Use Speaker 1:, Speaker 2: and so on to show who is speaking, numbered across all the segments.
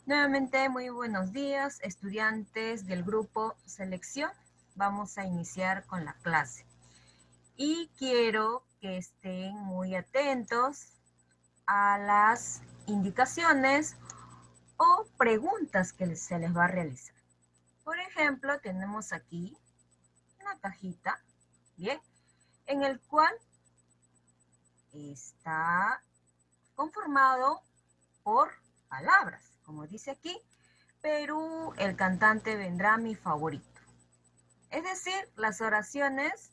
Speaker 1: Nuevamente, muy buenos días, estudiantes del grupo Selección. Vamos a iniciar con la clase. Y quiero que estén muy atentos a las indicaciones o preguntas que se les va a realizar. Por ejemplo, tenemos aquí una cajita, ¿bien? En el cual está conformado por palabras, como dice aquí, Perú, el cantante vendrá, mi favorito. Es decir, las oraciones,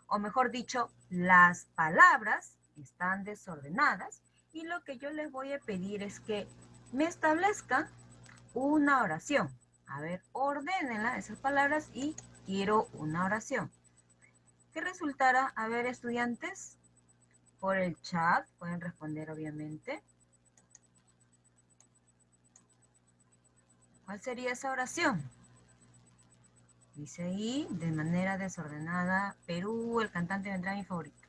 Speaker 1: o mejor dicho, las palabras están desordenadas y lo que yo les voy a pedir es que me establezcan una oración. A ver, ordénenla esas palabras y quiero una oración. ¿Qué resultará? A ver, estudiantes, por el chat pueden responder obviamente. ¿Cuál sería esa oración? Dice ahí, de manera desordenada, Perú, el cantante vendrá, mi favorito.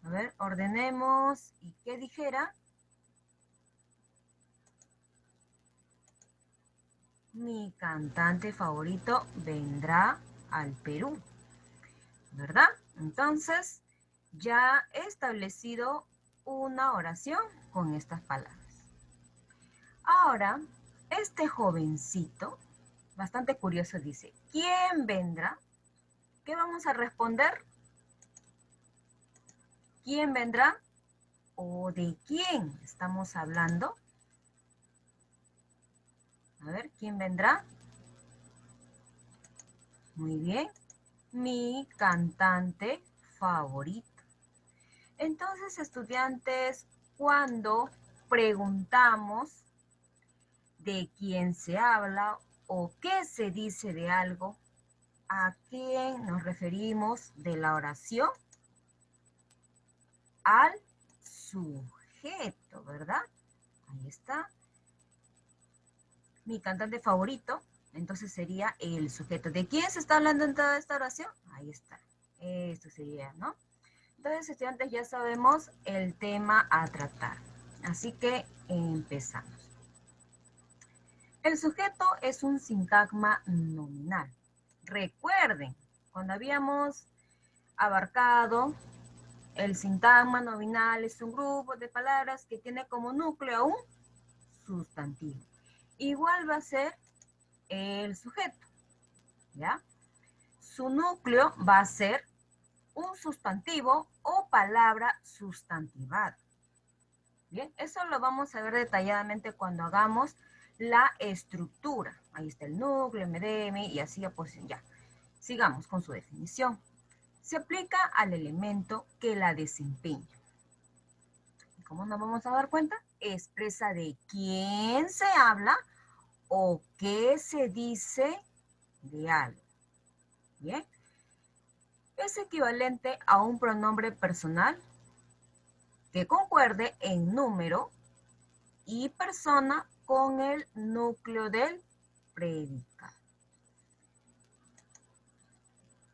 Speaker 1: A ver, ordenemos. ¿Y qué dijera? Mi cantante favorito vendrá al Perú, ¿verdad? Entonces, ya he establecido una oración con estas palabras. Ahora, este jovencito, bastante curioso, dice, ¿quién vendrá? ¿Qué vamos a responder? ¿Quién vendrá? ¿O de quién estamos hablando? A ver, ¿quién vendrá? Muy bien. Mi cantante favorito. Entonces, estudiantes, cuando preguntamos de quién se habla o qué se dice de algo, ¿a quién nos referimos de la oración? Al sujeto, ¿verdad? Ahí está. Mi cantante favorito, entonces sería el sujeto. ¿De quién se está hablando en toda esta oración? Ahí está. Esto sería, ¿no? Entonces, estudiantes, ya sabemos el tema a tratar. Así que empezamos. El sujeto es un sintagma nominal. Recuerden, cuando habíamos abarcado, el sintagma nominal es un grupo de palabras que tiene como núcleo un sustantivo. Igual va a ser el sujeto, ¿ya? Su núcleo va a ser un sustantivo o palabra sustantivada. Bien, eso lo vamos a ver detalladamente cuando hagamos la estructura. Ahí está el núcleo, MDM y así a posición. Ya, sigamos con su definición. Se aplica al elemento que la desempeña. ¿Cómo nos vamos a dar cuenta? Expresa de quién se habla o qué se dice de algo. Bien. Es equivalente a un pronombre personal que concuerde en número y persona con el núcleo del predicado.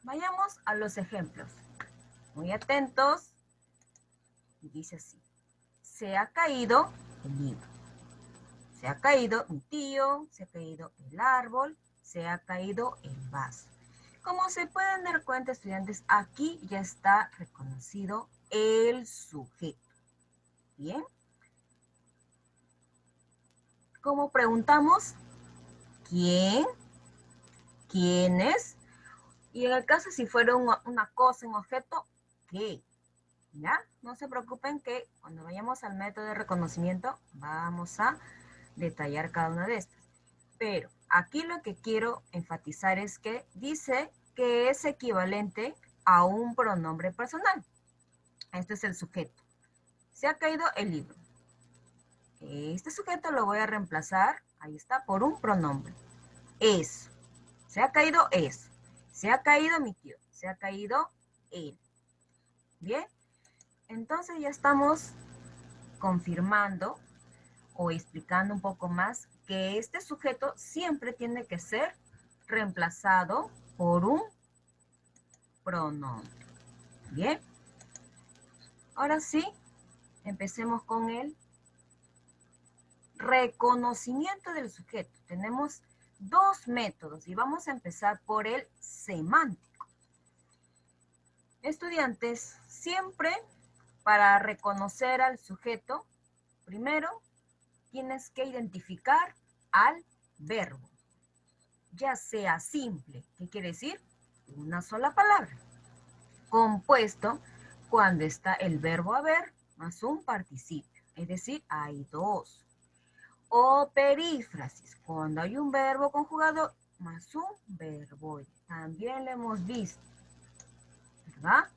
Speaker 1: Vayamos a los ejemplos. Muy atentos. Dice así. Se ha caído el libro. Se ha caído mi tío, se ha caído el árbol, se ha caído el vaso. Como se pueden dar cuenta, estudiantes, aquí ya está reconocido el sujeto. Bien. Como preguntamos, ¿quién? ¿Quiénes? Y en el caso si fuera una cosa, un objeto, ¿qué? ¿Ya? No se preocupen que cuando vayamos al método de reconocimiento vamos a detallar cada una de estas. Pero aquí lo que quiero enfatizar es que dice que es equivalente a un pronombre personal. Este es el sujeto. Se ha caído el libro. Este sujeto lo voy a reemplazar, ahí está, por un pronombre. Es. Se ha caído es. Se ha caído mi tío. Se ha caído él. Bien. Entonces ya estamos confirmando o explicando un poco más que este sujeto siempre tiene que ser reemplazado por un pronombre. Bien. Ahora sí, empecemos con el reconocimiento del sujeto. Tenemos dos métodos y vamos a empezar por el semántico. Estudiantes, siempre para reconocer al sujeto, primero tienes que identificar al verbo, ya sea simple, ¿qué quiere decir? Una sola palabra. Compuesto, cuando está el verbo haber más un participio, es decir, hay dos. O perífrasis, cuando hay un verbo conjugado más un verbo. También lo hemos visto, ¿verdad?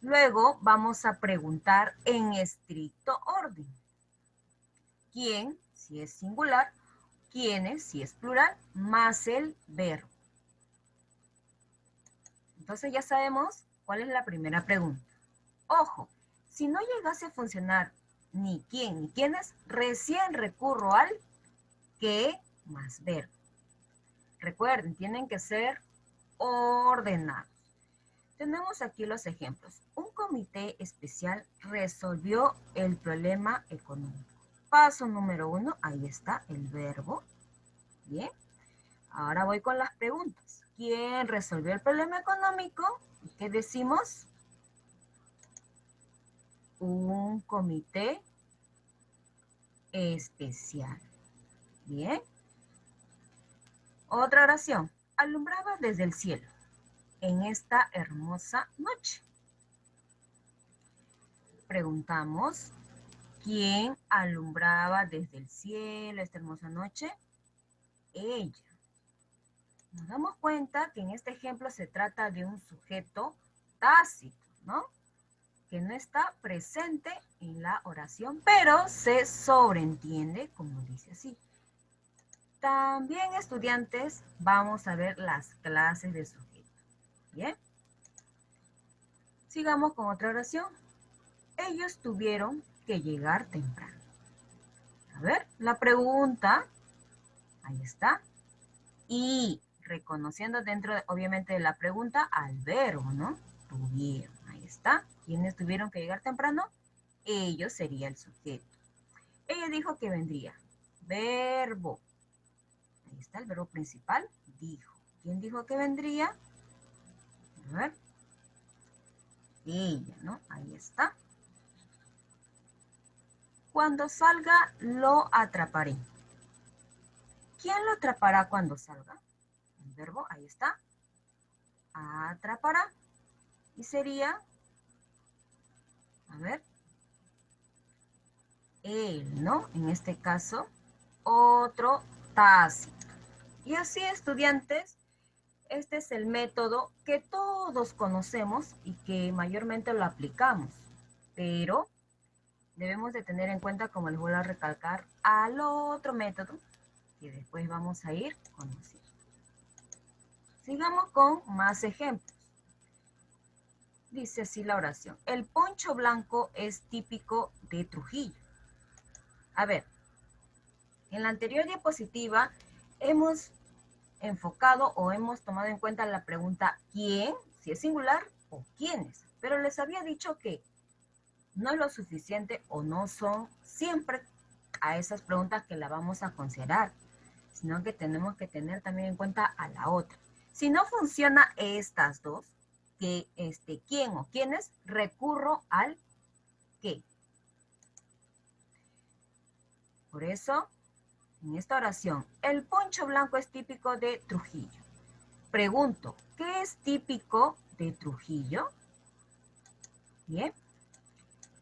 Speaker 1: Luego vamos a preguntar en estricto orden. ¿Quién, si es singular? ¿Quiénes, si es plural? Más el verbo. Entonces ya sabemos cuál es la primera pregunta. Ojo, si no llegase a funcionar ni quién ni quiénes, recién recurro al qué más verbo. Recuerden, tienen que ser ordenados. Tenemos aquí los ejemplos. Un comité especial resolvió el problema económico. Paso número 1, ahí está el verbo. Bien. Ahora voy con las preguntas. ¿Quién resolvió el problema económico? ¿Qué decimos? Un comité especial. Bien. Otra oración. Alumbraba desde el cielo en esta hermosa noche. Preguntamos, ¿quién alumbraba desde el cielo esta hermosa noche? Ella. Nos damos cuenta que en este ejemplo se trata de un sujeto tácito, ¿no? Que no está presente en la oración, pero se sobreentiende, como dice así. También, estudiantes, vamos a ver las clases de sujeto. Bien. Sigamos con otra oración. Ellos tuvieron que llegar temprano. A ver, la pregunta, ahí está. Y reconociendo dentro, obviamente, de la pregunta al verbo, ¿no? Tuvieron, ahí está. ¿Quiénes tuvieron que llegar temprano? Ellos sería el sujeto. Ella dijo que vendría. Verbo. Ahí está el verbo principal, dijo. ¿Quién dijo que vendría? A ver. Ella, ¿no? Ahí está. Cuando salga, lo atraparé. ¿Quién lo atrapará cuando salga? El verbo, ahí está. Atrapará. Y sería, a ver, él, ¿no? En este caso, otro tácito. Y así, estudiantes, este es el método que todos conocemos y que mayormente lo aplicamos. Pero debemos de tener en cuenta, como les voy a recalcar, al otro método que después vamos a ir conociendo. Sigamos con más ejemplos. Dice así la oración. El poncho blanco es típico de Trujillo. A ver, en la anterior diapositiva hemos enfocado o hemos tomado en cuenta la pregunta ¿quién? Si es singular o quiénes. Pero les había dicho que no es lo suficiente o no son siempre a esas preguntas que la vamos a considerar, sino que tenemos que tener también en cuenta a la otra. Si no funciona estas dos, que quién o quiénes, recurro al qué. Por eso, en esta oración, el poncho blanco es típico de Trujillo. Pregunto, ¿qué es típico de Trujillo? Bien.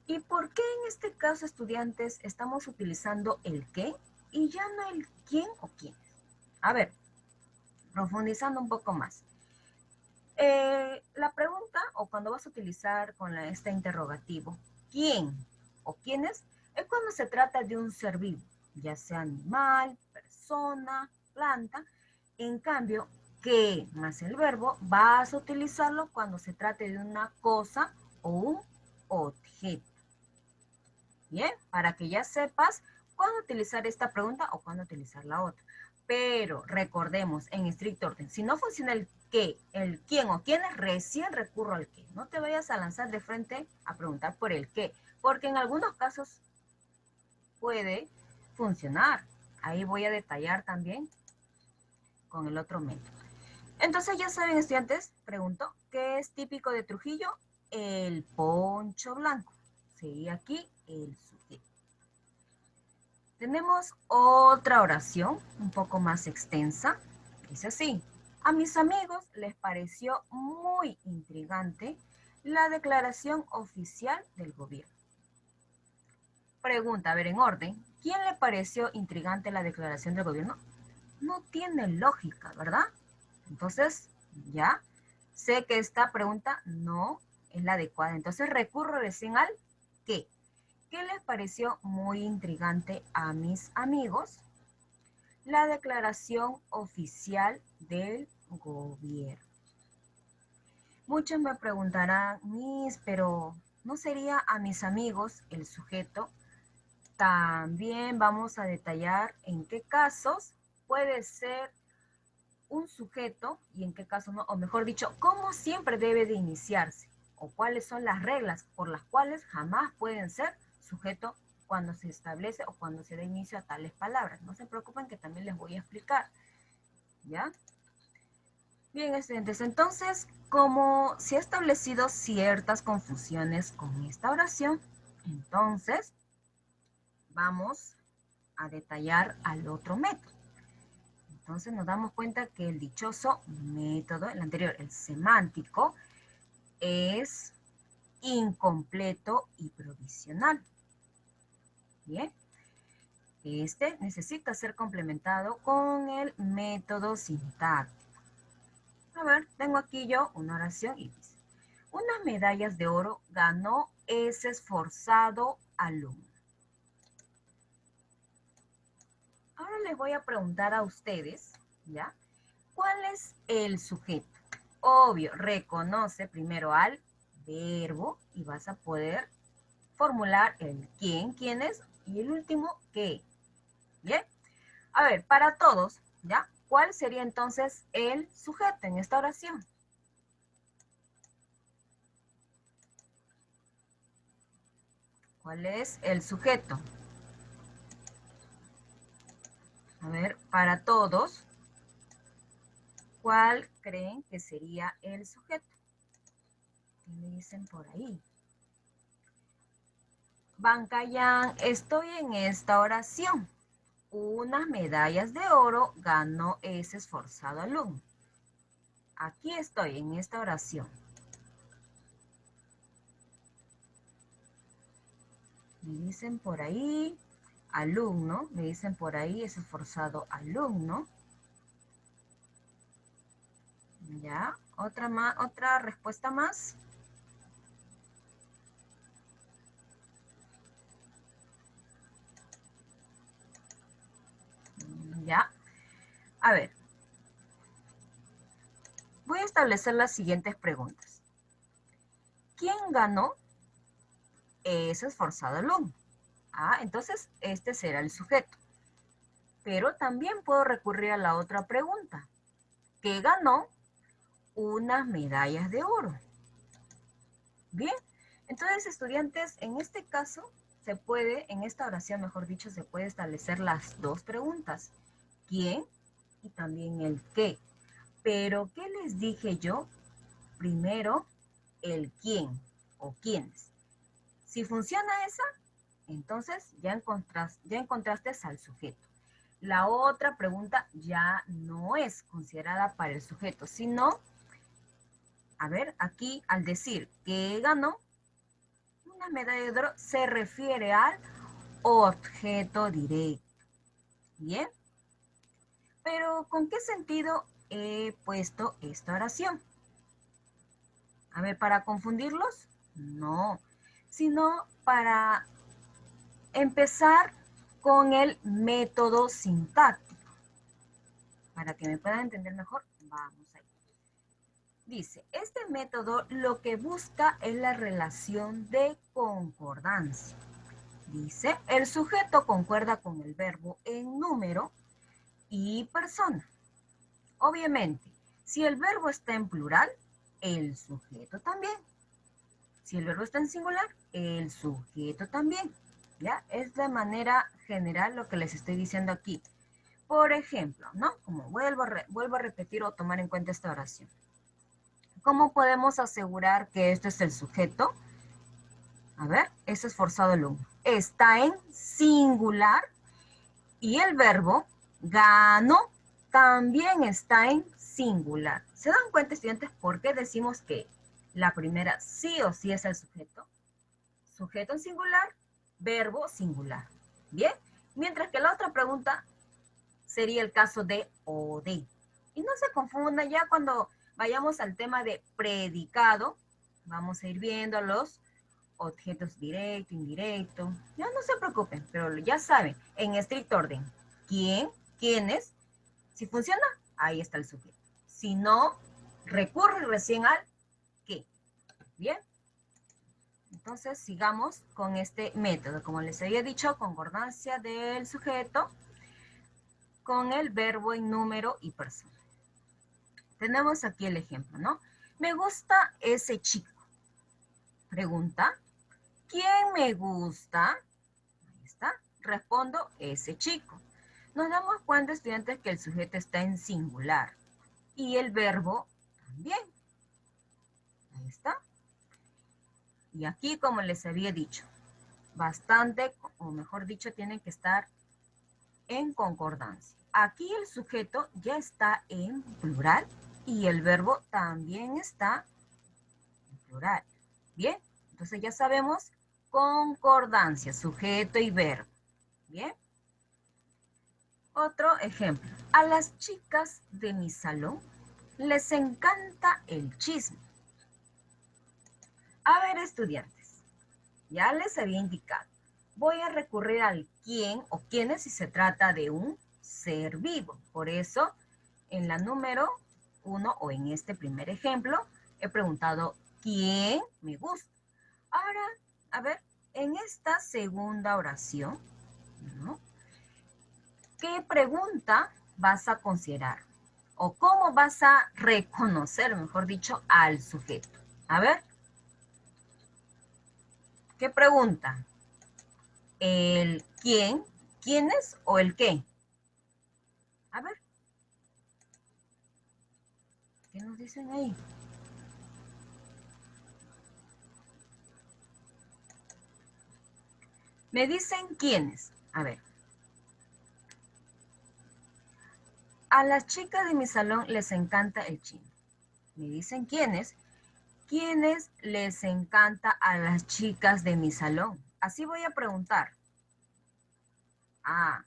Speaker 1: ¿Y por qué en este caso, estudiantes, estamos utilizando el qué y ya no el quién o quiénes? A ver, profundizando un poco más. La pregunta, o cuando vas a utilizar con este interrogativo, ¿quién o quiénes? Es cuando se trata de un ser vivo, ya sea animal, persona, planta. En cambio, ¿qué más el verbo? Vas a utilizarlo cuando se trate de una cosa o un objeto. Bien, para que ya sepas cuándo utilizar esta pregunta o cuándo utilizar la otra. Pero recordemos, en estricto orden, si no funciona el qué, el quién o quiénes, recién recurro al qué. No te vayas a lanzar de frente a preguntar por el qué, porque en algunos casos puede funcionar. Ahí voy a detallar también con el otro método. Entonces ya saben, estudiantes, pregunto, ¿qué es típico de Trujillo? El poncho blanco. Sería aquí el sujeto. Tenemos otra oración, un poco más extensa. Dice así: a mis amigos les pareció muy intrigante la declaración oficial del gobierno. Pregunta, a ver, en orden, ¿quién le pareció intrigante la declaración del gobierno? No tiene lógica, ¿verdad? Entonces, ya sé que esta pregunta no es la adecuada. Entonces recurro recién al ¿qué? ¿Qué les pareció muy intrigante a mis amigos? La declaración oficial del gobierno. Muchos me preguntarán, Miss, pero ¿no sería a mis amigos el sujeto? También vamos a detallar en qué casos puede ser un sujeto y en qué caso no, o mejor dicho, cómo siempre debe de iniciarse o cuáles son las reglas por las cuales jamás pueden ser sujeto cuando se establece o cuando se da inicio a tales palabras. No se preocupen que también les voy a explicar, ¿ya? Bien, estudiantes, entonces, como se ha establecido ciertas confusiones con esta oración, entonces vamos a detallar al otro método. Entonces nos damos cuenta que el dichoso método, el anterior, el semántico, es incompleto y provisional. Bien, este necesita ser complementado con el método sintáctico. A ver, tengo aquí yo una oración y dice: unas medallas de oro ganó ese esforzado alumno. Ahora les voy a preguntar a ustedes, ¿ya? ¿Cuál es el sujeto? Obvio, reconoce primero al verbo y vas a poder formular el quién, quién es, y el último qué. ¿Bien? A ver, para todos, ¿ya? ¿Cuál sería entonces el sujeto en esta oración? ¿Cuál es el sujeto? A ver, para todos, ¿cuál creen que sería el sujeto? ¿Qué me dicen por ahí? Bancayán, estoy en esta oración. Unas medallas de oro ganó ese esforzado alumno. Aquí estoy en esta oración. Me dicen por ahí alumno, me dicen por ahí ese esforzado alumno. Ya, otra respuesta más. Ya, a ver. Voy a establecer las siguientes preguntas. ¿Quién ganó ese esforzado alumno? Ah, entonces este será el sujeto. Pero también puedo recurrir a la otra pregunta. ¿Qué ganó unas medallas de oro? Bien, entonces estudiantes, en este caso se puede, en esta oración mejor dicho, se puede establecer las dos preguntas. ¿Quién? Y también el qué. Pero, ¿qué les dije yo? Primero, el quién o quiénes. Si funciona esa, entonces ya encontraste al sujeto. La otra pregunta ya no es considerada para el sujeto, sino, a ver, aquí al decir que ganó una medalla de oro se refiere al objeto directo. Bien, pero ¿con qué sentido he puesto esta oración? A ver, ¿para confundirlos? No, sino para empezar con el método sintáctico. Para que me puedan entender mejor, vamos ahí. Dice, este método lo que busca es la relación de concordancia. Dice, el sujeto concuerda con el verbo en número y persona. Obviamente, si el verbo está en plural, el sujeto también. Si el verbo está en singular, el sujeto también. ¿Ya? Es de manera general lo que les estoy diciendo aquí. Por ejemplo, ¿no? Como vuelvo a repetir o tomar en cuenta esta oración. ¿Cómo podemos asegurar que esto es el sujeto? A ver, eso es forzado el 1. Está en singular y el verbo ganó también está en singular. ¿Se dan cuenta, estudiantes, por qué decimos que la primera sí o sí es el sujeto? Sujeto en singular, verbo singular. ¿Bien? Mientras que la otra pregunta sería el caso de o de. Y no se confunda ya cuando vayamos al tema de predicado, vamos a ir viendo los objetos directo, indirecto. Ya no se preocupen, pero ya saben, en estricto orden, quién, quiénes, si funciona, ahí está el sujeto. Si no, recurre recién al qué. Bien. Entonces, sigamos con este método. Como les había dicho, concordancia del sujeto con el verbo en número y persona. Tenemos aquí el ejemplo, ¿no? Me gusta ese chico. Pregunta, ¿quién me gusta? Ahí está. Respondo, ese chico. Nos damos cuenta, estudiantes, que el sujeto está en singular y el verbo también. Ahí está. Y aquí, como les había dicho, bastante, o mejor dicho, tienen que estar en concordancia. Aquí el sujeto ya está en plural y el verbo también está en plural. Bien, entonces ya sabemos concordancia, sujeto y verbo. Bien. Otro ejemplo. A las chicas de mi salón les encanta el chisme. A ver, estudiantes, ya les había indicado. Voy a recurrir al quién o quiénes si se trata de un ser vivo. Por eso, en la número 1 o en este primer ejemplo, he preguntado quién me gusta. Ahora, a ver, en esta segunda oración, ¿no? ¿Qué pregunta vas a considerar? ¿O cómo vas a reconocer, mejor dicho, al sujeto? A ver, ¿qué pregunta? ¿El quién? ¿Quiénes o el qué? A ver, ¿qué nos dicen ahí? Me dicen quiénes. A ver. A las chicas de mi salón les encanta el chino. Me dicen quiénes. ¿Quiénes les encanta a las chicas de mi salón? Así voy a preguntar. Ah,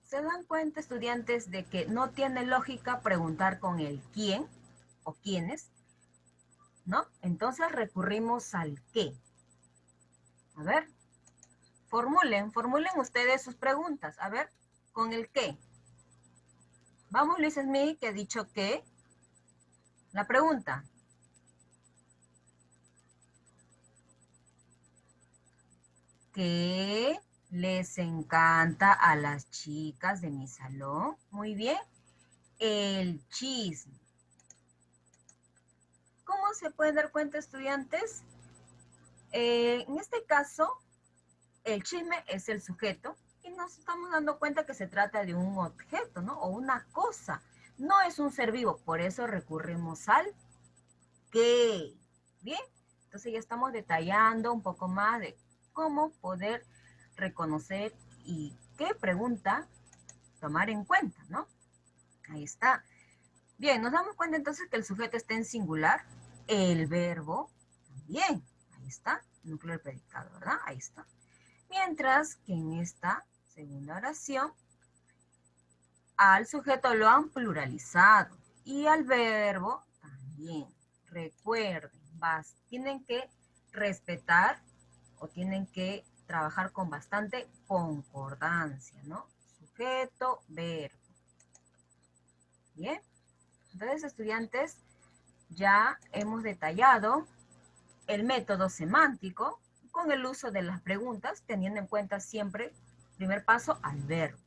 Speaker 1: ¿se dan cuenta, estudiantes, de que no tiene lógica preguntar con el quién o quiénes? ¿No? Entonces recurrimos al qué. A ver, formulen ustedes sus preguntas. A ver, ¿con el qué? Vamos, Luis Smith, que ha dicho que. La pregunta. ¿Qué les encanta a las chicas de mi salón? Muy bien. El chisme. ¿Cómo se pueden dar cuenta, estudiantes? En este caso, el chisme es el sujeto y nos estamos dando cuenta que se trata de un objeto, ¿no? O una cosa. No es un ser vivo, por eso recurrimos al qué. Bien, entonces ya estamos detallando un poco más de cómo poder reconocer y qué pregunta tomar en cuenta, ¿no? Ahí está. Bien, nos damos cuenta entonces que el sujeto está en singular, el verbo también. Ahí está, núcleo del predicado, ¿verdad? Ahí está. Mientras que en esta segunda oración, al sujeto lo han pluralizado y al verbo también. Recuerden, tienen que respetar o tienen que trabajar con bastante concordancia, ¿no? Sujeto, verbo. Bien, entonces, estudiantes, ya hemos detallado el método semántico con el uso de las preguntas, teniendo en cuenta siempre, primer paso, al verbo.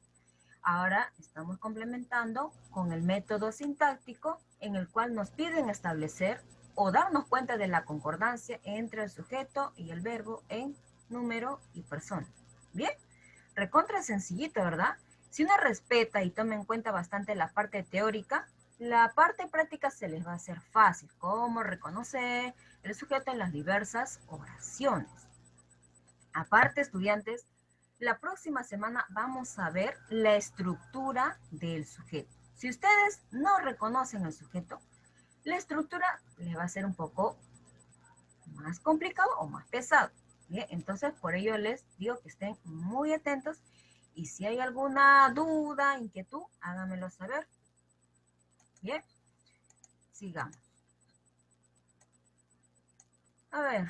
Speaker 1: Ahora estamos complementando con el método sintáctico en el cual nos piden establecer o darnos cuenta de la concordancia entre el sujeto y el verbo en número y persona. Bien, recontra sencillito, ¿verdad? Si uno respeta y toma en cuenta bastante la parte teórica, la parte práctica se les va a hacer fácil. Cómo reconocer el sujeto en las diversas oraciones. Aparte, estudiantes, la próxima semana vamos a ver la estructura del sujeto. Si ustedes no reconocen el sujeto, la estructura les va a ser un poco más complicado o más pesado. Bien, entonces por ello les digo que estén muy atentos y si hay alguna duda, inquietud, háganmelo saber. Bien, sigamos. A ver,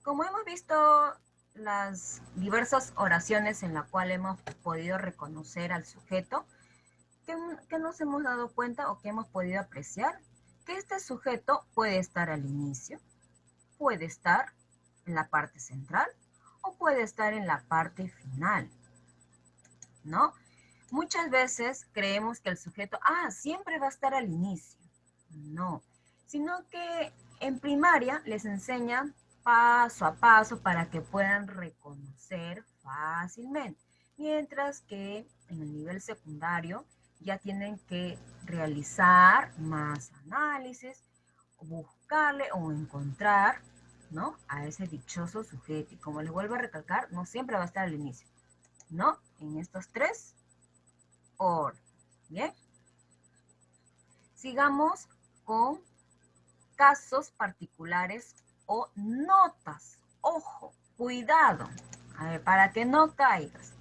Speaker 1: como hemos visto las diversas oraciones en las cuales hemos podido reconocer al sujeto, ¿qué nos hemos dado cuenta o que hemos podido apreciar? Que este sujeto puede estar al inicio, puede estar en la parte central o puede estar en la parte final, ¿no? Muchas veces creemos que el sujeto, siempre va a estar al inicio. No, sino que en primaria les enseñan paso a paso para que puedan reconocer fácilmente, mientras que en el nivel secundario ya tienen que realizar más análisis, buscarle o encontrar, ¿no?, a ese dichoso sujeto. Y como les vuelvo a recalcar, no siempre va a estar al inicio, ¿no? En estos tres orden. Bien. Sigamos con casos particulares o notas. Ojo, cuidado, a ver, para que no caigas.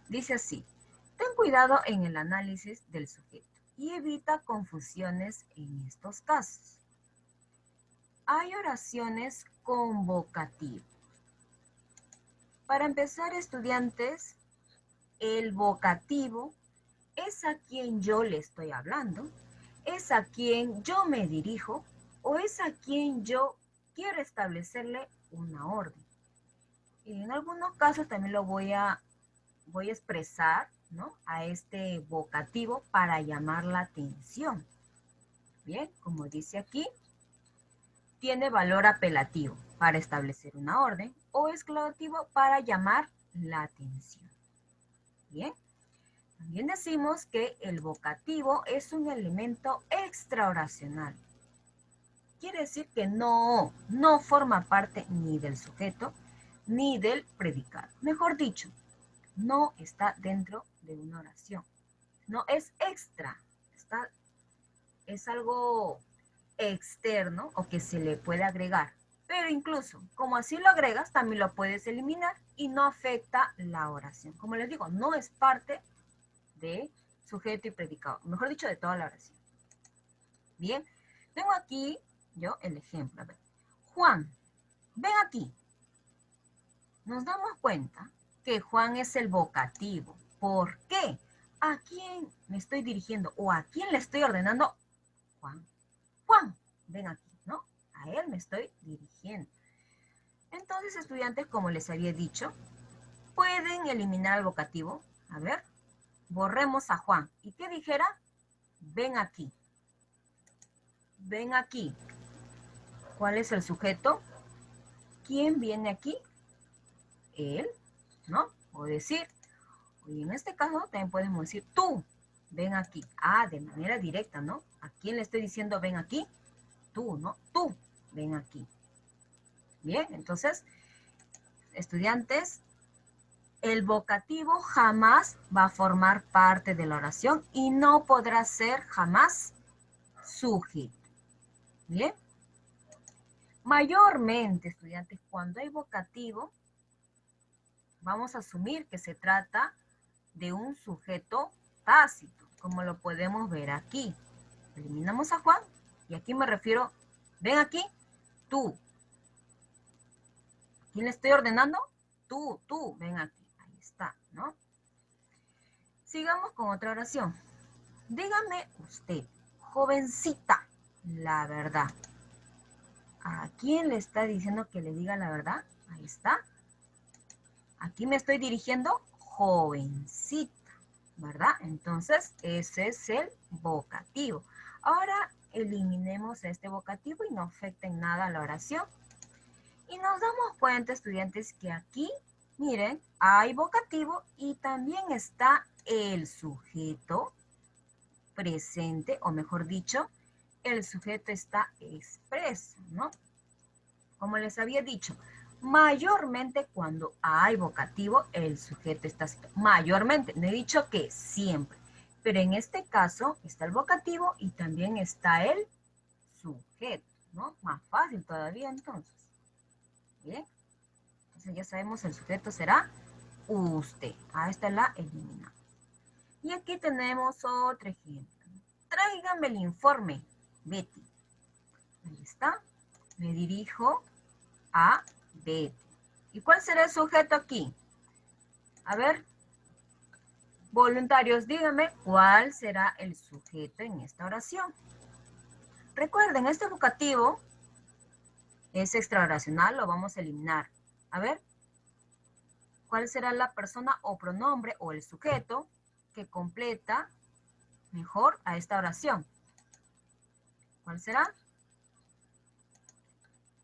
Speaker 1: Dice así, ten cuidado en el análisis del sujeto y evita confusiones en estos casos. Hay oraciones convocativas. Para empezar, estudiantes, el vocativo es a quien yo le estoy hablando, es a quien yo me dirijo o es a quien yo quiero establecerle una orden. Y en algunos casos también lo voy a expresar, ¿no?, a este vocativo para llamar la atención. Bien, como dice aquí, tiene valor apelativo para establecer una orden o exclamativo para llamar la atención. Bien. También decimos que el vocativo es un elemento extraoracional. Quiere decir que no forma parte ni del sujeto ni del predicado. Mejor dicho, no está dentro de una oración. No es extra, es algo externo o que se le puede agregar. Pero incluso, como así lo agregas, también lo puedes eliminar y no afecta la oración. Como les digo, no es parte de sujeto y predicado, mejor dicho, de toda la oración. Bien, tengo aquí yo el ejemplo. A ver, Juan, ven aquí. Nos damos cuenta que Juan es el vocativo. ¿Por qué? ¿A quién me estoy dirigiendo o a quién le estoy ordenando? Juan. Juan, ven aquí, ¿no? A él me estoy dirigiendo. Entonces, estudiantes, como les había dicho, pueden eliminar el vocativo. A ver, borremos a Juan. ¿Y qué dijera? Ven aquí. Ven aquí. ¿Cuál es el sujeto? ¿Quién viene aquí? Él, ¿no? O decir, y en este caso también podemos decir tú, ven aquí. De manera directa, ¿no? ¿A quién le estoy diciendo ven aquí? Tú, ¿no? Tú, ven aquí. Bien, entonces, estudiantes, el vocativo jamás va a formar parte de la oración y no podrá ser jamás sujeto. Bien. Mayormente, estudiantes, cuando hay vocativo, vamos a asumir que se trata de un sujeto tácito, como lo podemos ver aquí. Eliminamos a Juan y aquí me refiero, ven aquí, tú. ¿Quién le estoy ordenando? Tú, ven aquí. Ahí está, ¿no? Sigamos con otra oración. Dígame usted, jovencita, la verdad. ¿A quién le está diciendo que le diga la verdad? Ahí está. Aquí me estoy dirigiendo jovencita, ¿verdad? Entonces, ese es el vocativo. Ahora eliminemos este vocativo y no afecta en nada la oración. Y nos damos cuenta, estudiantes, que aquí, miren, hay vocativo y también está el sujeto presente, o mejor dicho, el sujeto está expreso, ¿no? Como les había dicho, mayormente cuando hay vocativo, el sujeto está mayormente, no he dicho que siempre, pero en este caso está el vocativo y también está el sujeto, ¿no? Más fácil todavía entonces. Bien, entonces ya sabemos el sujeto será usted. A esta la eliminamos. Y aquí tenemos otro ejemplo. Tráigame el informe, Betty. Ahí está. Me dirijo a Betty. ¿Y cuál será el sujeto aquí? A ver, voluntarios, díganme cuál será el sujeto en esta oración. Recuerden, este vocativo es extraoracional, lo vamos a eliminar. A ver, ¿cuál será la persona o pronombre o el sujeto que completa mejor a esta oración? ¿Cuál será?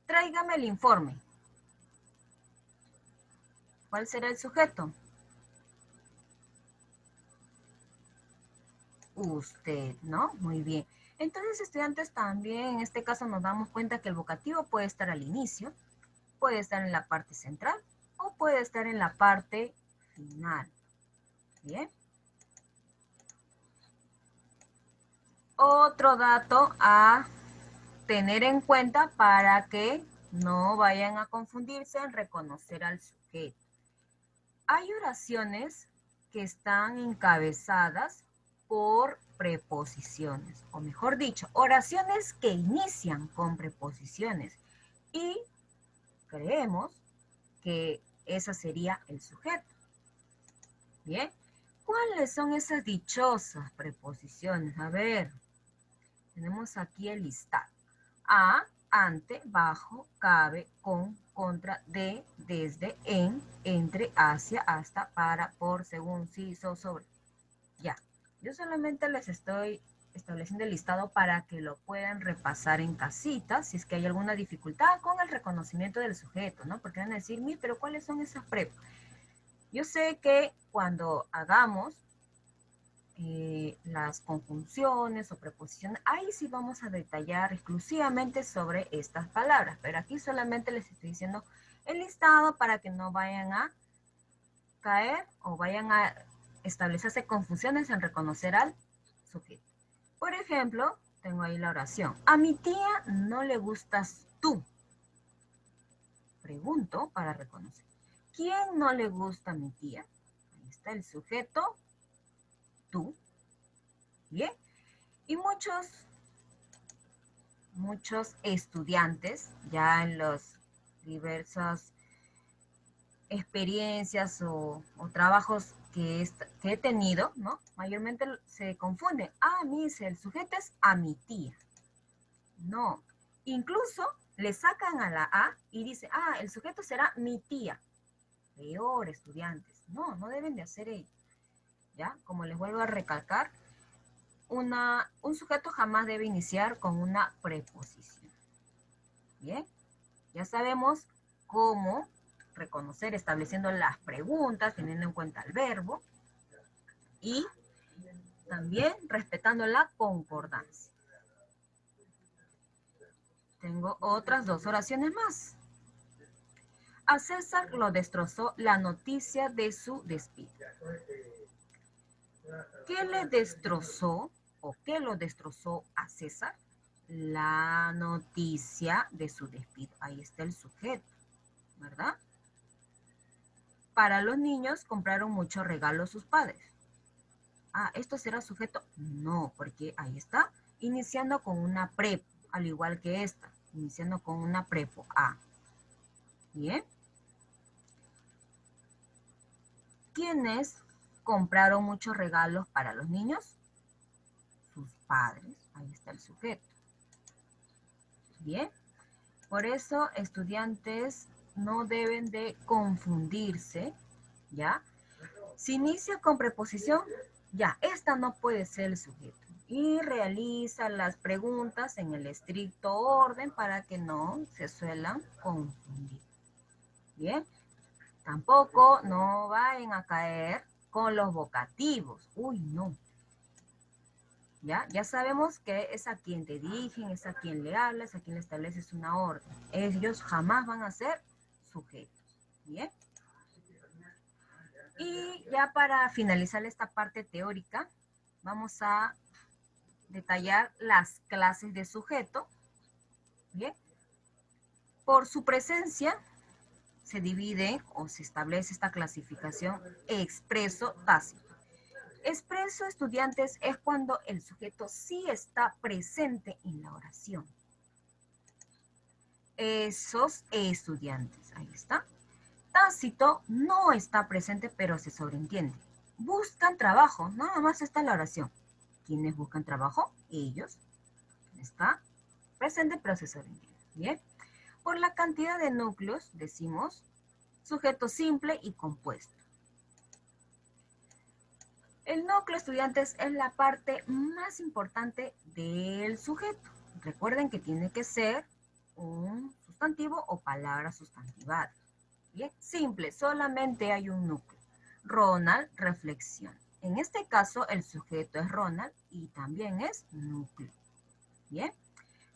Speaker 1: Tráigame el informe. ¿Cuál será el sujeto? Usted, ¿no? Muy bien. Entonces, estudiantes, también en este caso nos damos cuenta que el vocativo puede estar al inicio, puede estar en la parte central o puede estar en la parte final. Bien. Otro dato a tener en cuenta para que no vayan a confundirse en reconocer al sujeto. Hay oraciones que están encabezadas por preposiciones, o mejor dicho, oraciones que inician con preposiciones y creemos que esa sería el sujeto. Bien, ¿cuáles son esas dichosas preposiciones? A ver, tenemos aquí el listado. A, ante, bajo, cabe, con, contra, de, desde, en, entre, hacia, hasta, para, por, según, sí, sobre. Ya, yo solamente les estoy estableciendo el listado para que lo puedan repasar en casita, si es que hay alguna dificultad con el reconocimiento del sujeto, ¿no? Porque van a decir, pero ¿cuáles son esas prepas? Yo sé que cuando hagamos las conjunciones o preposiciones, ahí sí vamos a detallar exclusivamente sobre estas palabras, pero aquí solamente les estoy diciendo el listado para que no vayan a caer o vayan a establecerse confusiones en reconocer al sujeto. Por ejemplo, tengo ahí la oración. A mi tía no le gustas tú. Pregunto para reconocer. ¿Quién no le gusta a mi tía? Ahí está el sujeto, tú. Bien. Y muchos estudiantes ya en las diversas experiencias o trabajos que he tenido, ¿no? Mayormente se confunden. Ah, dice, el sujeto es a mi tía. No. Incluso le sacan a la A y dice, ah, el sujeto será mi tía. Peor, estudiantes. No, no deben de hacer ello. ¿Ya? Como les vuelvo a recalcar, un sujeto jamás debe iniciar con una preposición. Bien, ya sabemos cómo reconocer estableciendo las preguntas, teniendo en cuenta el verbo y también respetando la concordancia. Tengo otras dos oraciones más. A César lo destrozó la noticia de su despido. ¿Qué le destrozó o qué lo destrozó a César? La noticia de su despido. Ahí está el sujeto, ¿verdad? Para los niños compraron muchos regalos sus padres. Ah, ¿esto será sujeto? No, porque ahí está, iniciando con una prepo, al igual que esta, iniciando con una prepo A. Bien. ¿Quiénes compraron muchos regalos para los niños? Sus padres. Ahí está el sujeto. Bien. Por eso, estudiantes no deben de confundirse, ¿ya? Si inicia con preposición, ya, esta no puede ser el sujeto. y realiza las preguntas en el estricto orden para que no se suelan confundir. Bien, tampoco no vayan a caer con los vocativos. Uy, no. Ya sabemos que es a quien te dirigen, es a quien le hablas, a quien le estableces una orden. Ellos jamás van a ser sujetos. Bien. Y ya para finalizar esta parte teórica, vamos a detallar las clases de sujeto. Bien. Por su presencia se divide o se establece esta clasificación expreso tácito. Expreso, estudiantes, es cuando el sujeto sí está presente en la oración. Esos estudiantes, ahí está. Tácito no está presente, pero se sobreentiende. Buscan trabajo, nada más está en la oración. ¿Quiénes buscan trabajo? Ellos. Está presente, pero se sobreentiende. Bien. Por la cantidad de núcleos, decimos sujeto simple y compuesto. El núcleo, estudiantes, es la parte más importante del sujeto. Recuerden que tiene que ser un sustantivo o palabra sustantivada. Bien, simple, solamente hay un núcleo. Ronald, reflexión. En este caso, el sujeto es Ronald y también es núcleo. Bien,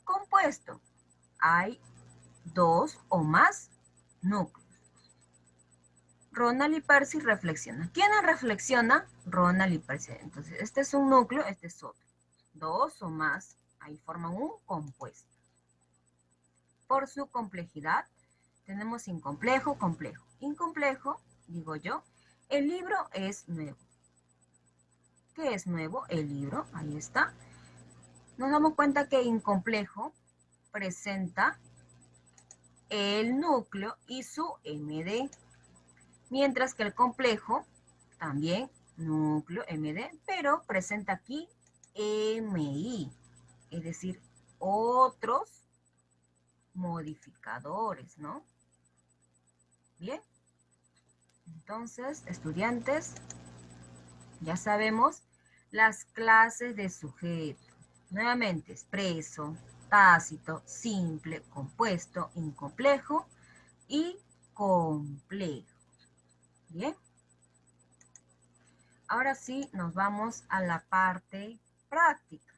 Speaker 1: compuesto. Hay dos o más núcleos. Ronald y Percy reflexionan. ¿Quiénes reflexionan? Ronald y Percy. Entonces, este es un núcleo, este es otro. Dos o más, ahí forman un compuesto. Por su complejidad, tenemos incomplejo, complejo. Incomplejo, digo yo, el libro es nuevo. ¿Qué es nuevo? El libro, ahí está. Nos damos cuenta que incomplejo presenta el núcleo y su MD. Mientras que el complejo, también núcleo MD, pero presenta aquí MI, es decir, otros modificadores, ¿no? Bien, entonces, estudiantes, ya sabemos las clases de sujeto. Nuevamente, expreso, tácito, simple, compuesto, incomplejo y complejo. Bien. Ahora sí, nos vamos a la parte práctica.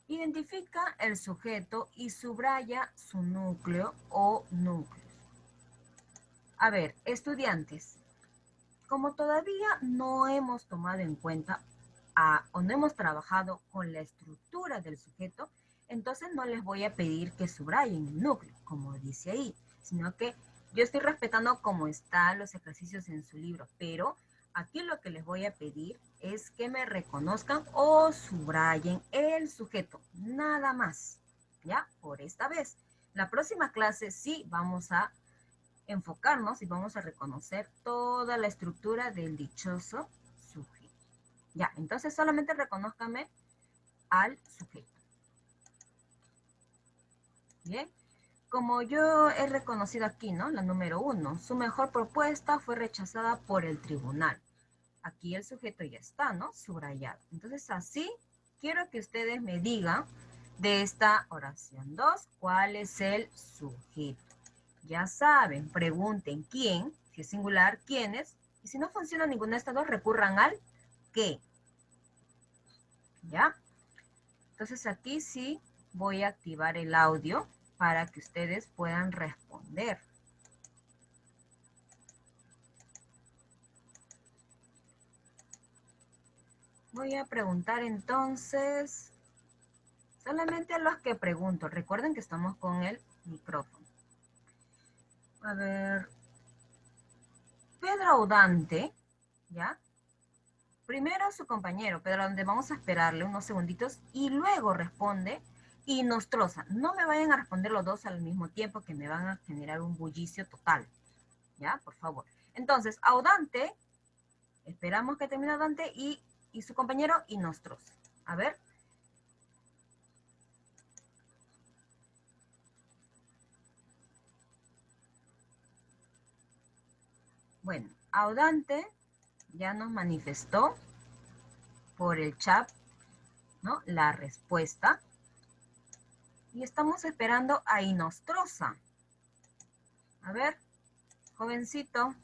Speaker 1: Identifica el sujeto y subraya su núcleo o núcleos. A ver, estudiantes, como todavía no hemos tomado en cuenta o no hemos trabajado con la estructura del sujeto, entonces no les voy a pedir que subrayen el núcleo, como dice ahí, sino que yo estoy respetando cómo están los ejercicios en su libro, pero aquí lo que les voy a pedir es que me reconozcan o subrayen el sujeto, nada más, ¿ya? Por esta vez. La próxima clase sí vamos a enfocarnos y vamos a reconocer toda la estructura del dichoso sujeto. Ya, entonces solamente reconózcame al sujeto. Bien, como yo he reconocido aquí, ¿no? La número 1, su mejor propuesta fue rechazada por el tribunal. Aquí el sujeto ya está, ¿no? Subrayado. Entonces así quiero que ustedes me digan de esta oración 2, ¿cuál es el sujeto? Ya saben, pregunten quién, si es singular, quiénes, y si no funciona ninguna de estas dos, recurran al qué. ¿Ya? Entonces aquí sí voy a activar el audio para que ustedes puedan responder. Voy a preguntar entonces solamente a los que pregunto. Recuerden que estamos con el micrófono. A ver, Pedro Audante, ¿ya? Primero su compañero, Pedro Audante, vamos a esperarle unos segunditos y luego responde y Nostroza. No me vayan a responder los dos al mismo tiempo que me van a generar un bullicio total, ¿ya? Por favor. Entonces, Audante, esperamos que termine Audante y su compañero y Nostroza. A ver. Bueno, Audante ya nos manifestó por el chat, ¿no? La respuesta. Y estamos esperando a Inostroza. A ver, jovencito.